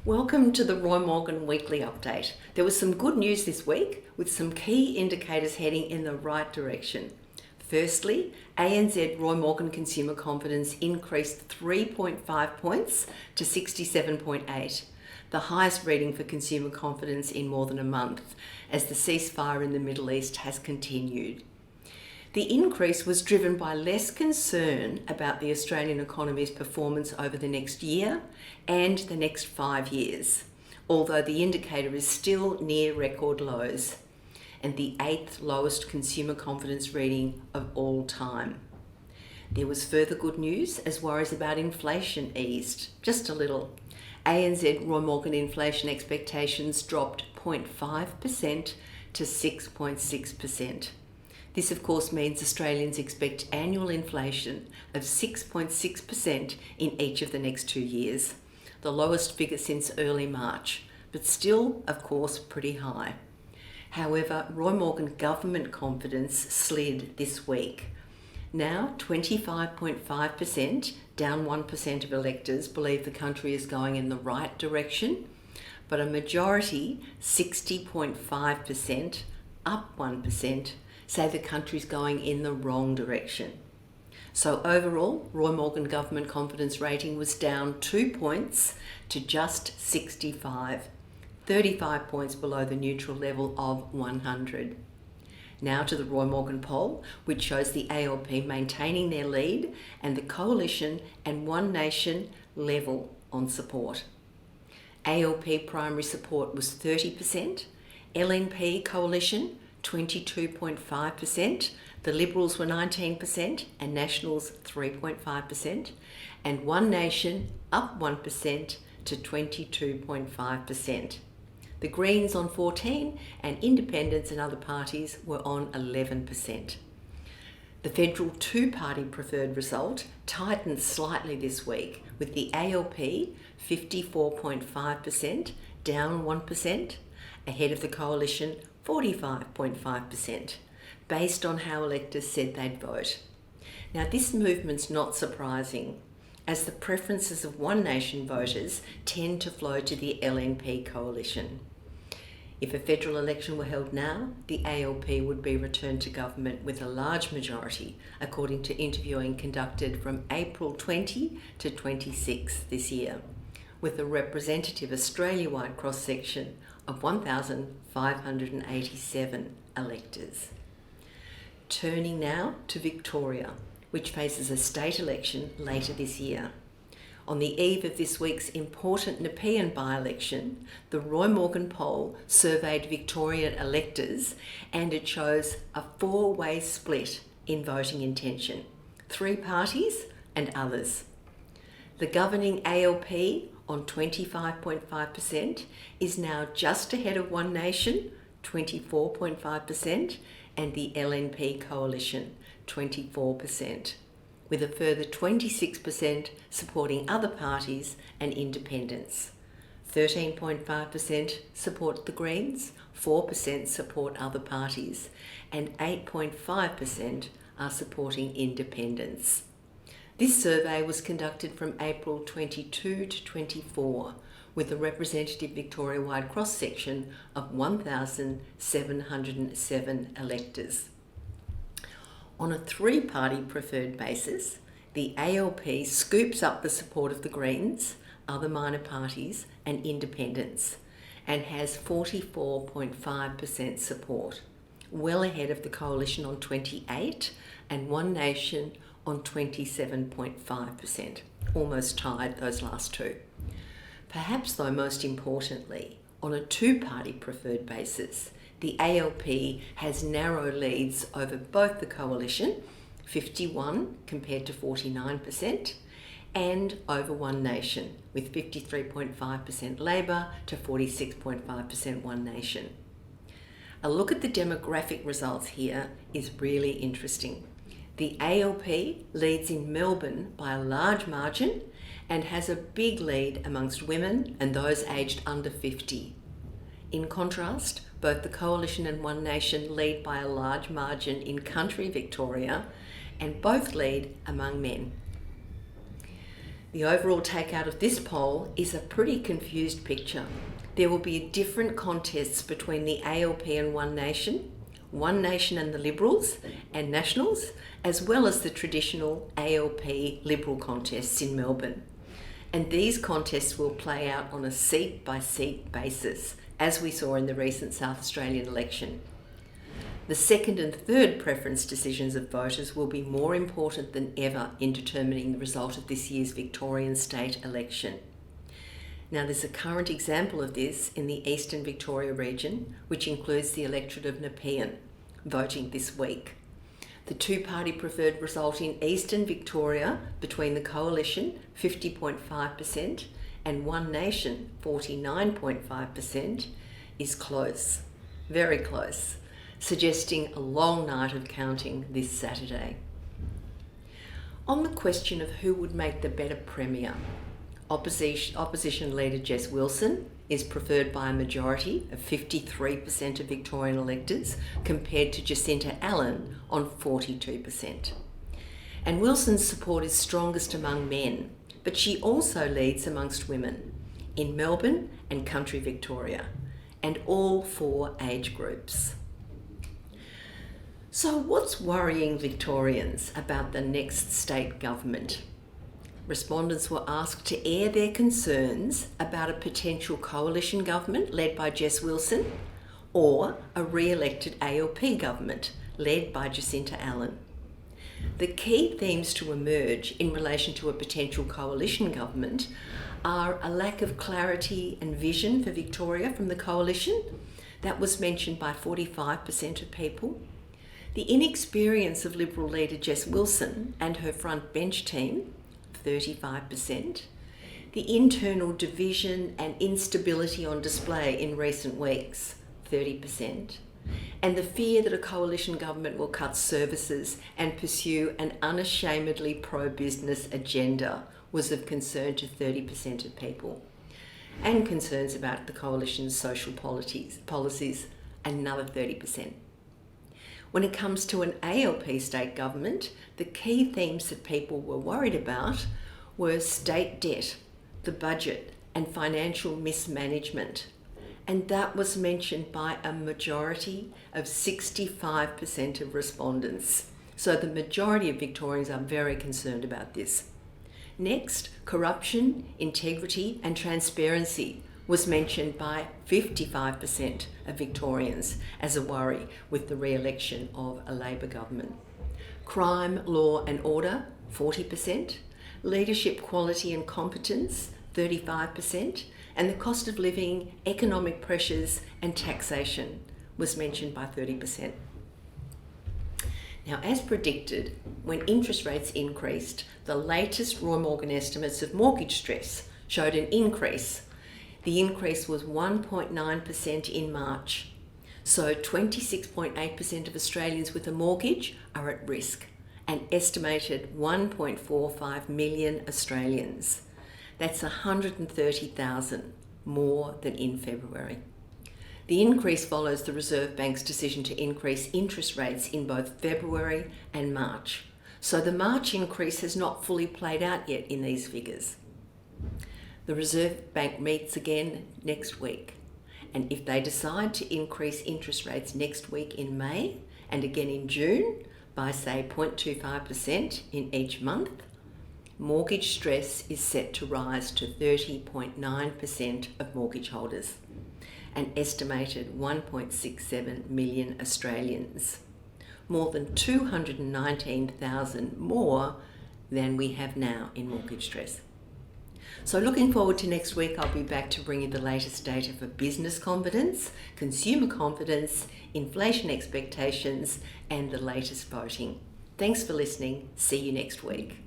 Welcome to the Roy Morgan Weekly Update. There was some good news this week with some key indicators heading in the right direction. Firstly, ANZ Roy Morgan Consumer Confidence increased 3.5 points to 67.8, the highest reading for consumer confidence in more than a month, as the ceasefire in the Middle East has continued. The increase was driven by less concern about the Australian economy's performance over the next year and the next 5 years, although the indicator is still near record lows and the 8th lowest consumer confidence reading of all time. There was further good news as worries about inflation eased, just a little. ANZ Roy Morgan inflation expectations dropped 0.5% to 6.6%. This, of course, means Australians expect annual inflation of 6.6% in each of the next 2 years, the lowest figure since early March, but still, of course, pretty high. However, Roy Morgan government confidence slid this week. Now, 25.5%, down 1% of electors, believe the country is going in the right direction, but a majority, 60.5%, up 1%, say the country's going in the wrong direction. So overall, Roy Morgan government confidence rating was down 2 points to just 65, 35 points below the neutral level of 100. Now to the Roy Morgan poll, which shows the ALP maintaining their lead and the Coalition and One Nation level on support. ALP primary support was 30%, LNP Coalition 22.5%, the Liberals were 19% and Nationals 3.5%, and One Nation up 1% to 22.5%. The Greens on 14% and Independents and other parties were on 11%. The federal two-party preferred result tightened slightly this week, with the ALP 54.5%, down 1%, ahead of the Coalition 45.5%, based on how electors said they'd vote. Now, this movement's not surprising, as the preferences of One Nation voters tend to flow to the LNP coalition. If a federal election were held now, the ALP would be returned to government with a large majority, according to interviewing conducted from April 20 to 26 this year, with a representative Australia-wide cross-section of 1,587 electors. Turning now to Victoria, which faces a state election later this year. On the eve of this week's important Nepean by-election, the Roy Morgan poll surveyed Victorian electors and it shows a four-way split in voting intention: 3 parties and others. The governing ALP on 25.5% is now just ahead of One Nation, 24.5%, and the LNP coalition, 24%, with a further 26% supporting other parties and independents. 13.5% support the Greens, 4% support other parties, and 8.5% are supporting independents. This survey was conducted from April 22 to 24, with a representative Victoria-wide cross-section of 1,707 electors. On a 3-party preferred basis, the ALP scoops up the support of the Greens, other minor parties and independents, and has 44.5% support, well ahead of the Coalition on 28 and One Nation on 27.5%, almost tied those last two. Perhaps though most importantly, on a 2-party preferred basis, the ALP has narrow leads over both the Coalition, 51 compared to 49%, and over One Nation, with 53.5% Labor to 46.5% One Nation. A look at the demographic results here is really interesting. The ALP leads in Melbourne by a large margin and has a big lead amongst women and those aged under 50. In contrast, both the Coalition and One Nation lead by a large margin in country Victoria and both lead among men. The overall takeout of this poll is a pretty confused picture. There will be different contests between the ALP and One Nation and the Liberals and Nationals, as well as the traditional ALP Liberal contests in Melbourne. And these contests will play out on a seat-by-seat basis, as we saw in the recent South Australian election. The second and third preference decisions of voters will be more important than ever in determining the result of this year's Victorian state election. Now, there's a current example of this in the Eastern Victoria region, which includes the electorate of Nepean, voting this week. The two-party preferred result in Eastern Victoria between the Coalition, 50.5%, and One Nation, 49.5%, is close, very close, suggesting a long night of counting this Saturday. On the question of who would make the better Premier, Opposition leader Jess Wilson is preferred by a majority of 53% of Victorian electors compared to Jacinta Allen on 42%. And Wilson's support is strongest among men, but she also leads amongst women in Melbourne and country Victoria, and all 4 age groups. So what's worrying Victorians about the next state government? Respondents were asked to air their concerns about a potential coalition government led by Jess Wilson or a re-elected ALP government led by Jacinta Allen. The key themes to emerge in relation to a potential coalition government are a lack of clarity and vision for Victoria from the coalition. That was mentioned by 45% of people. The inexperience of Liberal leader Jess Wilson and her front bench team, 35%, the internal division and instability on display in recent weeks, 30%, and the fear that a coalition government will cut services and pursue an unashamedly pro-business agenda was of concern to 30% of people, and concerns about the coalition's social policies, another 30%. When it comes to an ALP state government, the key themes that people were worried about were state debt, the budget, and financial mismanagement. And that was mentioned by a majority of 65% of respondents. So the majority of Victorians are very concerned about this. Next, corruption, integrity, and transparency was mentioned by 55% of Victorians as a worry with the re-election of a Labor government. Crime, law and order, 40%. Leadership quality and competence, 35%. And the cost of living, economic pressures and taxation was mentioned by 30%. Now, as predicted, when interest rates increased, the latest Roy Morgan estimates of mortgage stress showed an increase. The increase was 1.9% in March. So 26.8% of Australians with a mortgage are at risk, an estimated 1.45 million Australians. That's 130,000 more than in February. The increase follows the Reserve Bank's decision to increase interest rates in both February and March. So the March increase has not fully played out yet in these figures. The Reserve Bank meets again next week, and if they decide to increase interest rates next week in May and again in June by say 0.25% in each month, mortgage stress is set to rise to 30.9% of mortgage holders, an estimated 1.67 million Australians, more than 219,000 more than we have now in mortgage stress. So looking forward to next week, I'll be back to bring you the latest data for business confidence, consumer confidence, inflation expectations, and the latest voting. Thanks for listening. See you next week.